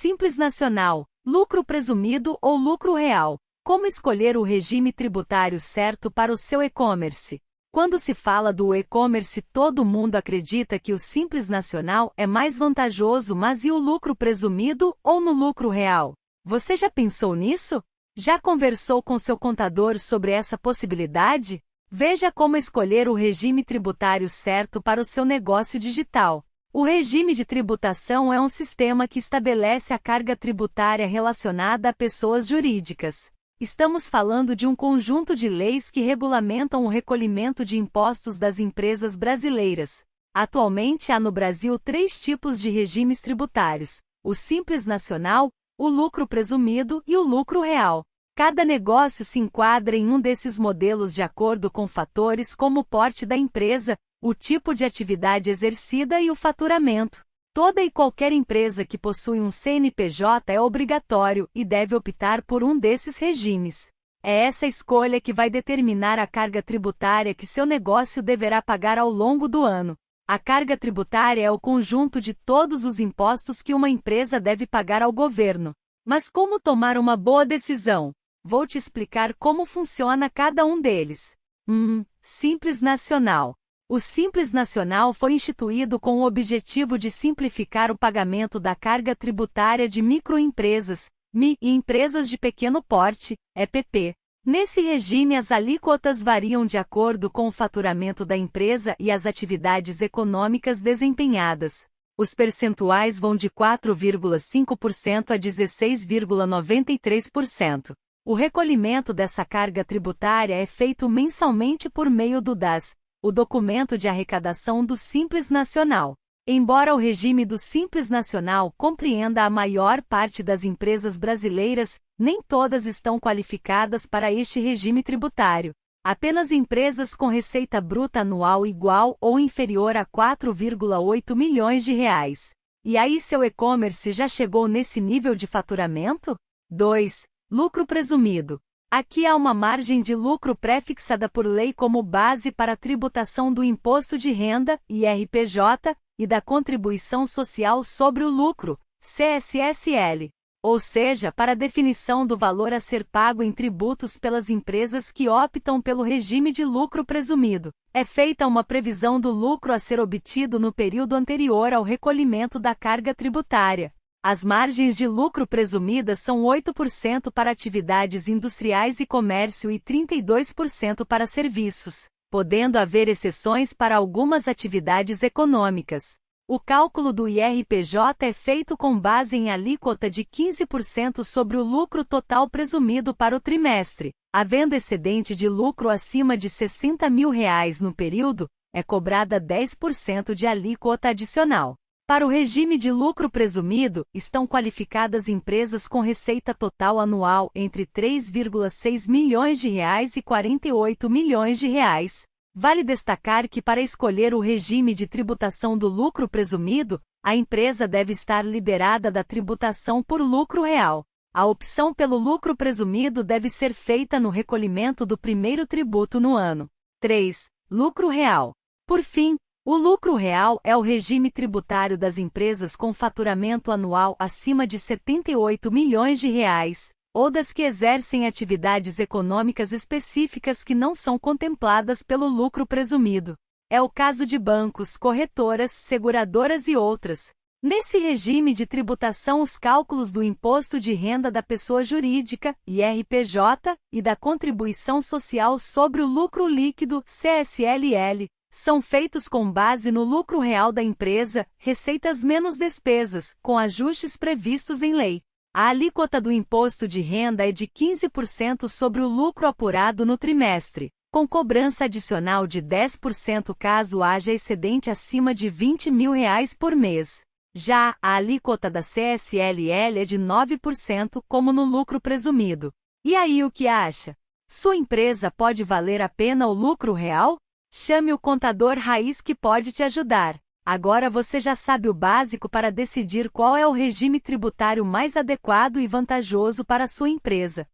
Simples Nacional, lucro presumido ou lucro real. Como escolher o regime tributário certo para o seu e-commerce? Quando se fala do e-commerce, todo mundo acredita que o Simples Nacional é mais vantajoso, mas e o lucro presumido ou no lucro real? Você já pensou nisso? Já conversou com seu contador sobre essa possibilidade? Veja como escolher o regime tributário certo para o seu negócio digital. O regime de tributação é um sistema que estabelece a carga tributária relacionada a pessoas jurídicas. Estamos falando de um conjunto de leis que regulamentam o recolhimento de impostos das empresas brasileiras. Atualmente há no Brasil 3 tipos de regimes tributários: o Simples Nacional, o lucro presumido e o lucro real. Cada negócio se enquadra em um desses modelos de acordo com fatores como o porte da empresa, o tipo de atividade exercida e o faturamento. Toda e qualquer empresa que possui um CNPJ é obrigatório e deve optar por um desses regimes. É essa escolha que vai determinar a carga tributária que seu negócio deverá pagar ao longo do ano. A carga tributária é o conjunto de todos os impostos que uma empresa deve pagar ao governo. Mas como tomar uma boa decisão? Vou te explicar como funciona cada um deles. Simples Nacional. O Simples Nacional foi instituído com o objetivo de simplificar o pagamento da carga tributária de microempresas, MI, e empresas de pequeno porte, EPP. Nesse regime, as alíquotas variam de acordo com o faturamento da empresa e as atividades econômicas desempenhadas. Os percentuais vão de 4,5% a 16,93%. O recolhimento dessa carga tributária é feito mensalmente por meio do DAS, o documento de arrecadação do Simples Nacional. Embora o regime do Simples Nacional compreenda a maior parte das empresas brasileiras, nem todas estão qualificadas para este regime tributário. Apenas empresas com receita bruta anual igual ou inferior a 4,8 milhões de reais. E aí, seu e-commerce já chegou nesse nível de faturamento? 2. Lucro presumido. Aqui há uma margem de lucro pré-fixada por lei como base para a tributação do Imposto de Renda, IRPJ, e da Contribuição Social sobre o Lucro, CSSL. Ou seja, para a definição do valor a ser pago em tributos pelas empresas que optam pelo regime de lucro presumido, é feita uma previsão do lucro a ser obtido no período anterior ao recolhimento da carga tributária. As margens de lucro presumidas são 8% para atividades industriais e comércio e 32% para serviços, podendo haver exceções para algumas atividades econômicas. O cálculo do IRPJ é feito com base em alíquota de 15% sobre o lucro total presumido para o trimestre. Havendo excedente de lucro acima de R$60 mil no período, é cobrada 10% de alíquota adicional. Para o regime de lucro presumido, estão qualificadas empresas com receita total anual entre R$3,6 milhões e 48 milhões de reais. Vale destacar que para escolher o regime de tributação do lucro presumido, a empresa deve estar liberada da tributação por lucro real. A opção pelo lucro presumido deve ser feita no recolhimento do primeiro tributo no ano. 3. Lucro real. Por fim, o lucro real é o regime tributário das empresas com faturamento anual acima de R$78 milhões, ou das que exercem atividades econômicas específicas que não são contempladas pelo lucro presumido. É o caso de bancos, corretoras, seguradoras e outras. Nesse regime de tributação, os cálculos do Imposto de Renda da Pessoa Jurídica, IRPJ, e da Contribuição Social sobre o Lucro Líquido, CSLL, são feitos com base no lucro real da empresa, receitas menos despesas, com ajustes previstos em lei. A alíquota do imposto de renda é de 15% sobre o lucro apurado no trimestre, com cobrança adicional de 10% caso haja excedente acima de R$20 mil por mês. Já, a alíquota da CSLL é de 9%, como no lucro presumido. E aí, o que acha? Sua empresa pode valer a pena o lucro real? Chame o contador raiz que pode te ajudar. Agora você já sabe o básico para decidir qual é o regime tributário mais adequado e vantajoso para a sua empresa.